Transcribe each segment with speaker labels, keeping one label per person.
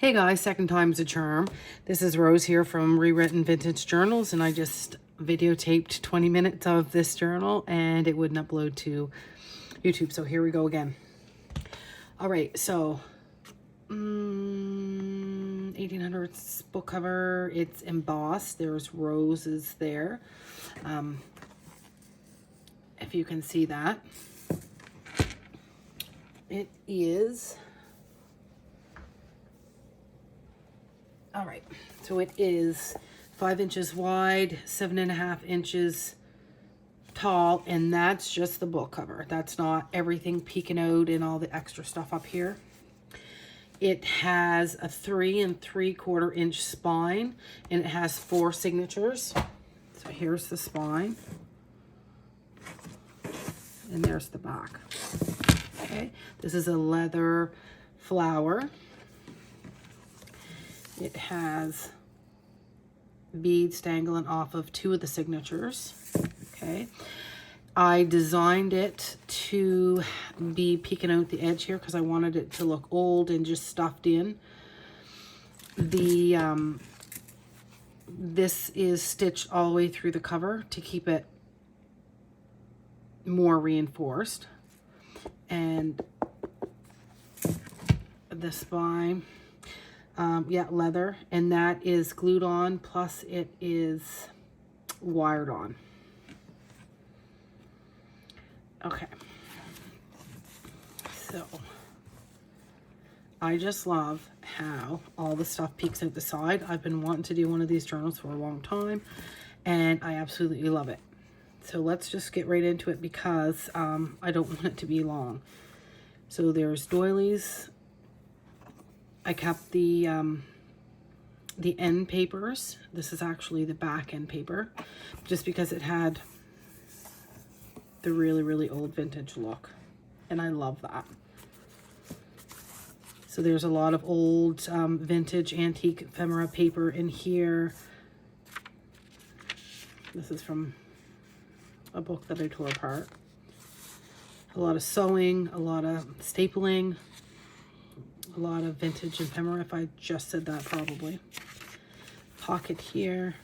Speaker 1: Hey guys, second time's a charm. This is Rose here from Rewritten Vintage Journals, and I just videotaped 20 minutes of this journal and it wouldn't upload to YouTube. So here we go again. All right, so 1800s book cover. It's embossed. There's roses there. If you can see that. It is... All right, so it is 5 inches wide, 7.5 inches tall, and that's just the book cover. That's not everything peeking out and all the extra stuff up here. It has a 3 3/4 inch spine, and it has 4 signatures. So here's the spine, and there's the back. Okay, this is a leather flower. It has beads dangling off of 2 of the signatures. Okay. I designed it to be peeking out the edge here because I wanted it to look old and just stuffed in. This is stitched all the way through the cover to keep it more reinforced. And the spine... yeah, leather, and that is glued on, plus it is wired on. Okay, so I just love how all the stuff peeks out the side. I've been wanting to do one of these journals for a long time, and I absolutely love it. So let's just get right into it because I don't want it to be long. So there's doilies. I kept the end papers. This is actually the back end paper, just because it had the really, really old vintage look, and I love that. So there's a lot of old vintage antique ephemera paper in here. This is from a book that I tore apart. A lot of sewing, a lot of stapling, a lot of vintage ephemera, if I just said that probably. Pocket here,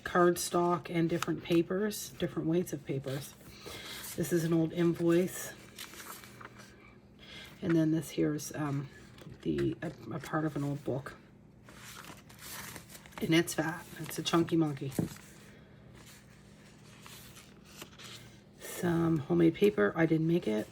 Speaker 1: cardstock, and different papers, different weights of papers. This is an old invoice. And then this here is a part of an old book. And it's fat. It's a chunky monkey. Some homemade paper. I didn't make it.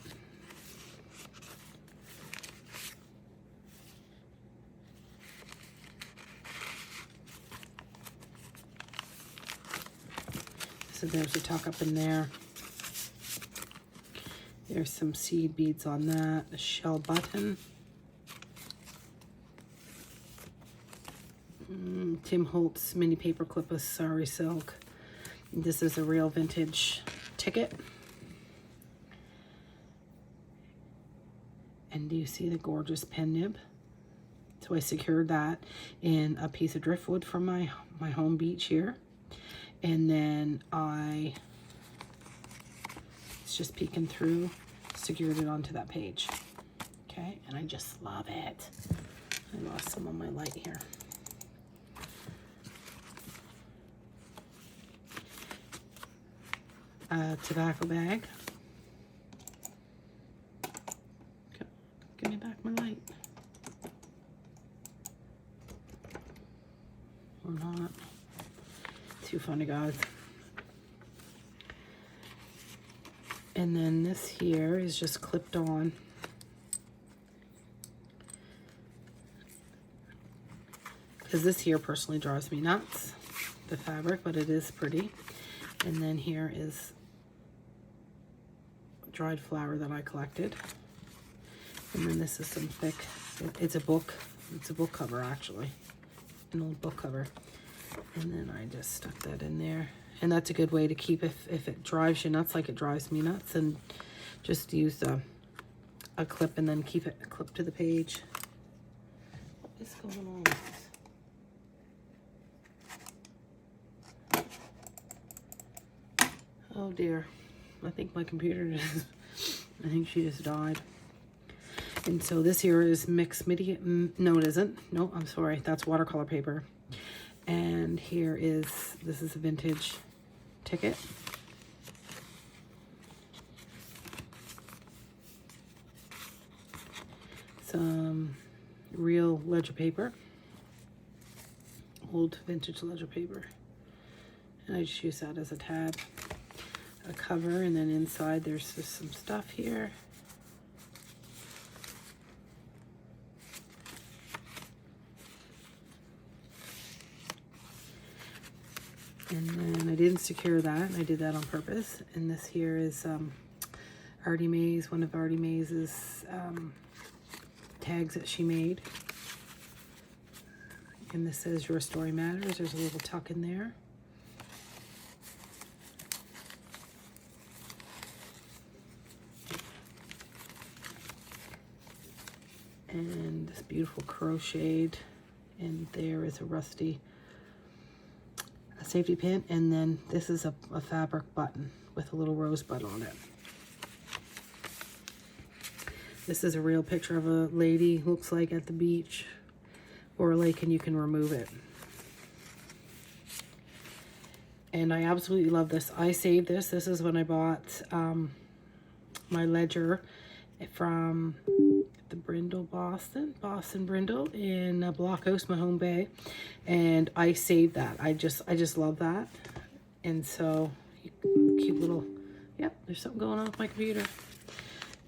Speaker 1: So there's a tuck up in there. There's some seed beads on that. A shell button. Tim Holtz mini paper clip with sari silk. This is a real vintage ticket. And do you see the gorgeous pen nib? So I secured that in a piece of driftwood from my home beach here. And then it's just peeking through, secured it onto that page. Okay, and I just love it. I lost some of my light here. A tobacco bag. Give me back my light. Or not. Too funny, guys. And then this here is just clipped on. Because this here personally drives me nuts, the fabric, but it is pretty. And then here is dried flower that I collected. And then this is some thick, it's a book cover actually, an old book cover. And then I just stuck that in there. And that's a good way to keep, if it drives you nuts like it drives me nuts, and just use a clip and then keep it clipped to the page. What is going on with this? Oh dear. I think my computer just, I think she just died. And so this here is mixed media. No, it isn't. No, I'm sorry. That's watercolor paper. And here is, this is a vintage ticket. Some real ledger paper. Old vintage ledger paper. And I just use that as a tab. A cover, and then inside there's just some stuff here. And then I didn't secure that, and I did that on purpose. And this here is Artie Mays, one of Artie Mays's tags that she made. And this says Your Story Matters. There's a little tuck in there. And this beautiful crocheted, and there is a rusty safety pin, and then this is a fabric button with a little rosebud on it. This is a real picture of a lady, looks like at the beach or a lake, and you can remove it. And I absolutely love this. I saved this. This is when I bought my ledger from the Brindle, Boston Brindle in Blockhouse, Mahone Bay, and I saved that. I just love that. And so cute little, yep, there's something going on with my computer.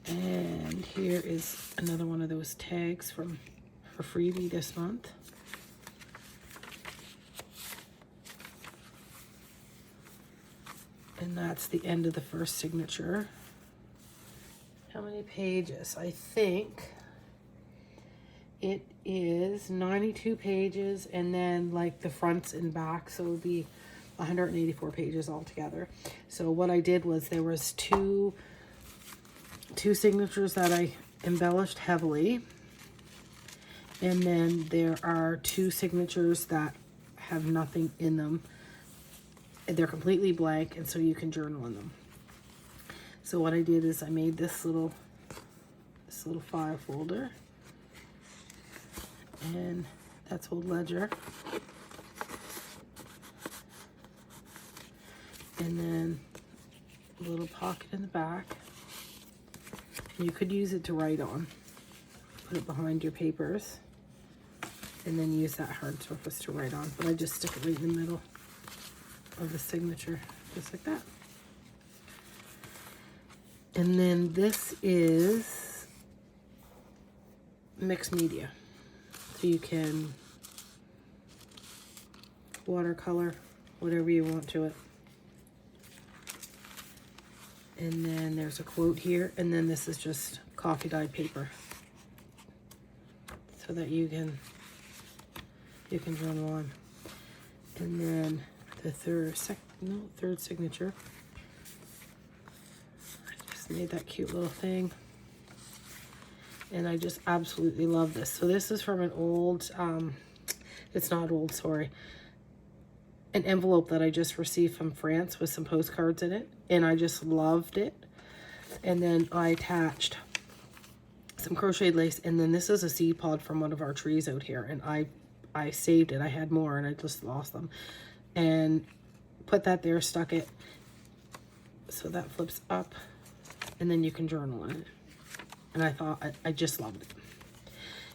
Speaker 1: And here is another one of those tags for freebie this month. And that's the end of the first signature. How many pages? I think it is 92 pages, and then like the fronts and back, so it would be 184 pages altogether. So what I did was there was two signatures that I embellished heavily, and then there are two signatures that have nothing in them. They're completely blank, and so you can journal in them. So what I did is I made this little file folder, and that's old ledger. And then a little pocket in the back. You could use it to write on. Put it behind your papers, and then use that hard surface to write on. But I just stick it right in the middle of the signature, just like that. And then this is mixed media. So you can watercolor whatever you want to it. And then there's a quote here, and then this is just coffee dyed paper, so that you can journal on. And then the third signature. I just made that cute little thing, and I just absolutely love this. So this is from an old, it's not old, sorry, an envelope that I just received from France with some postcards in it, and I just loved it. And then I attached some crocheted lace, and then this is a seed pod from one of our trees out here, and I saved it. I had more and I just lost them, and put that there, stuck it so that flips up, and then you can journal in it. And I thought I just loved it.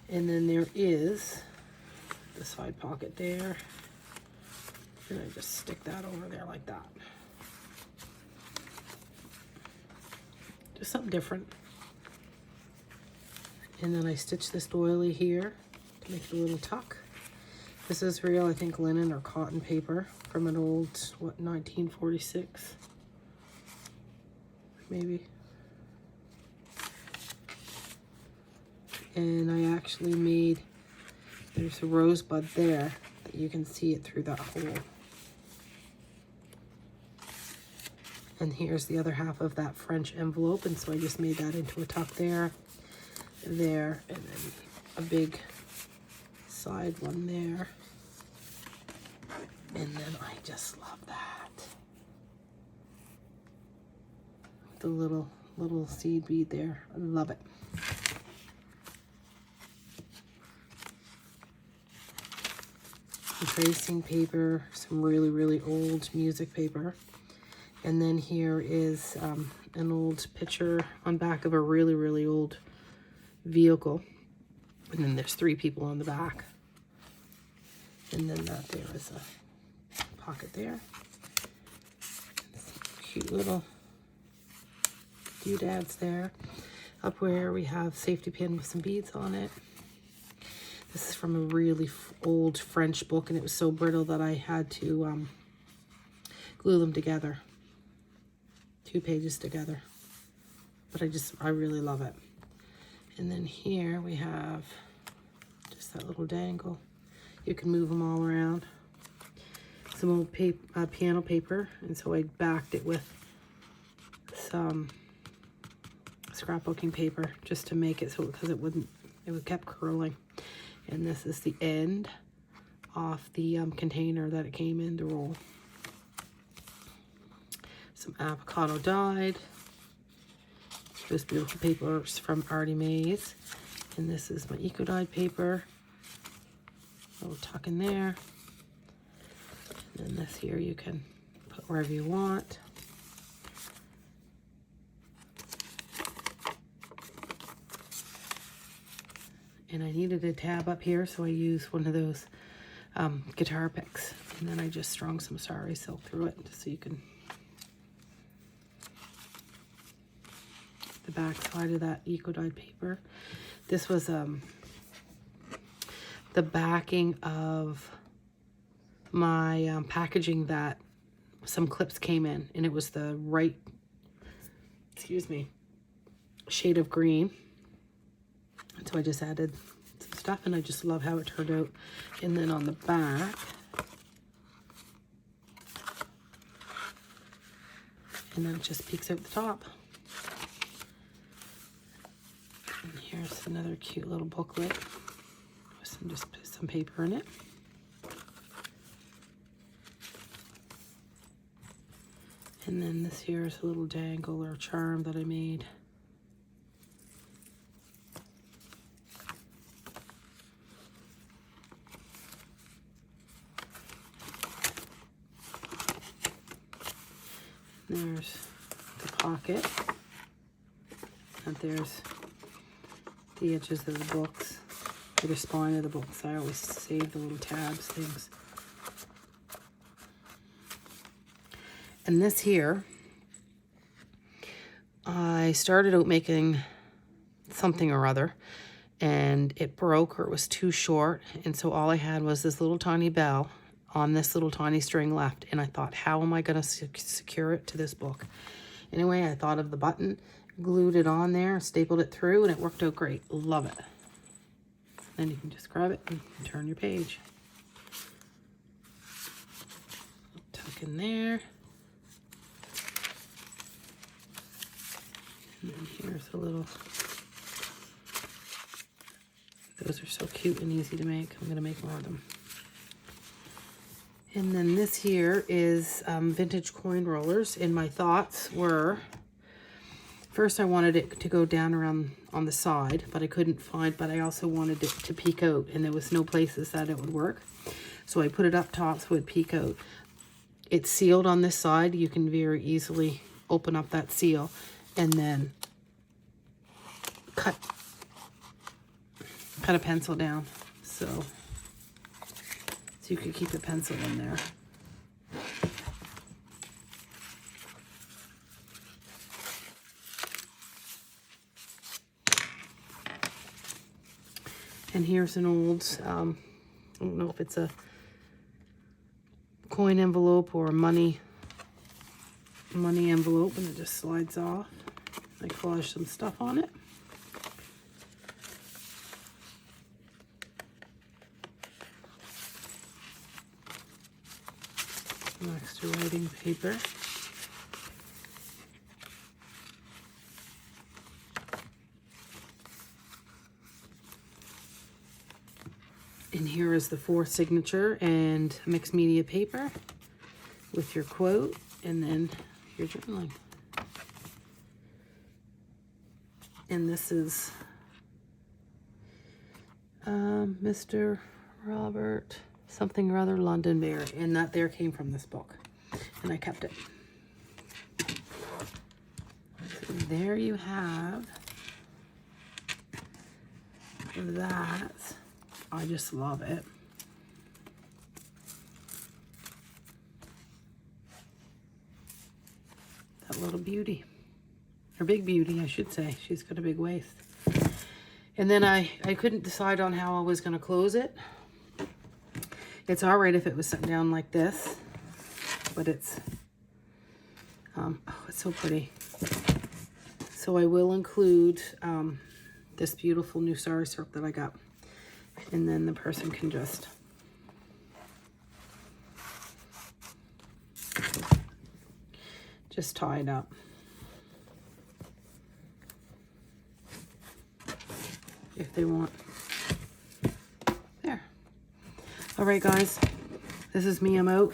Speaker 1: And then there is the side pocket there, and I just stick that over there like that. Just something different. And then I stitch this doily here to make the little tuck. This is real, I think, linen or cotton paper from an old, 1946, maybe. And I actually made, there's a rosebud there that you can see it through that hole. And here's the other half of that French envelope, and so I just made that into a tuck there, and then a big side one there. And then I just love that. The little seed bead there. I love it. some tracing paper, some really, really old music paper. And then here is an old picture on back of a really, really old vehicle. And then there's 3 people on the back. And then there is a pocket there. Some cute little doodads there. Up where we have safety pin with some beads on it. This is from a really old French book, and it was so brittle that I had to glue them together. 2 pages together. But I really love it. And then here we have just that little dangle. You can move them all around. Some old piano paper, and so I backed it with some scrapbooking paper just to make it so, because it would kept curling. And this is the end off the container that it came in to roll. Some avocado dyed. This beautiful paper is from Artie Mays. And this is my eco dyed paper. A little tuck in there. And then this here you can put wherever you want. And I needed a tab up here, so I used one of those guitar picks. And then I just strung some sari silk through it, just so you can... The back side of that eco dyed paper. This was the backing of my packaging that some clips came in, and it was the right, shade of green. And so I just added some stuff, and I just love how it turned out. And then on the back, and then it just peeks out the top. And here's another cute little booklet with some paper in it. And then this here is a little dangle or charm that I made. There's the pocket, and there's the edges of the books, or the spine of the books. I always save the little tabs things. And this here, I started out making something or other, and it broke, or it was too short, and so all I had was this little tiny bell on this little tiny string left, and I thought, how am I going to secure it to this book? Anyway, I thought of the button, glued it on there, stapled it through, and it worked out great. Love it. Then you can just grab it and turn your page. Tuck in there. And then here's a little... Those are so cute and easy to make. I'm going to make more of them. And then this here is vintage coin rollers. And my thoughts were, first I wanted it to go down around on the side, but I couldn't find, but I also wanted it to peek out, and there was no places that it would work. So I put it up top so it would peek out. It's sealed on this side. You can very easily open up that seal and then cut a pencil down. So you could keep a pencil in there. And here's an old, I don't know if it's a coin envelope or a money envelope, and it just slides off. I collaged some stuff on it. Some extra writing paper. And here is the 4th signature and mixed media paper with your quote, and then your journaling. And this is Mr. Robert Something rather Londonderry, and that there came from this book, and I kept it. So there you have that. I just love it. That little beauty, or big beauty, I should say. She's got a big waist. And then I couldn't decide on how I was going to close it. It's all right if it was set down like this, but it's, oh, it's so pretty. So I will include this beautiful new sari silk that I got. And then the person can just tie it up. If they want. There. All right, guys. This is me. I'm out.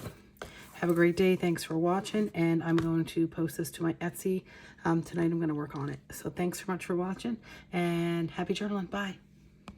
Speaker 1: Have a great day. Thanks for watching. And I'm going to post this to my Etsy. Tonight I'm going to work on it. So thanks so much for watching. And happy journaling. Bye.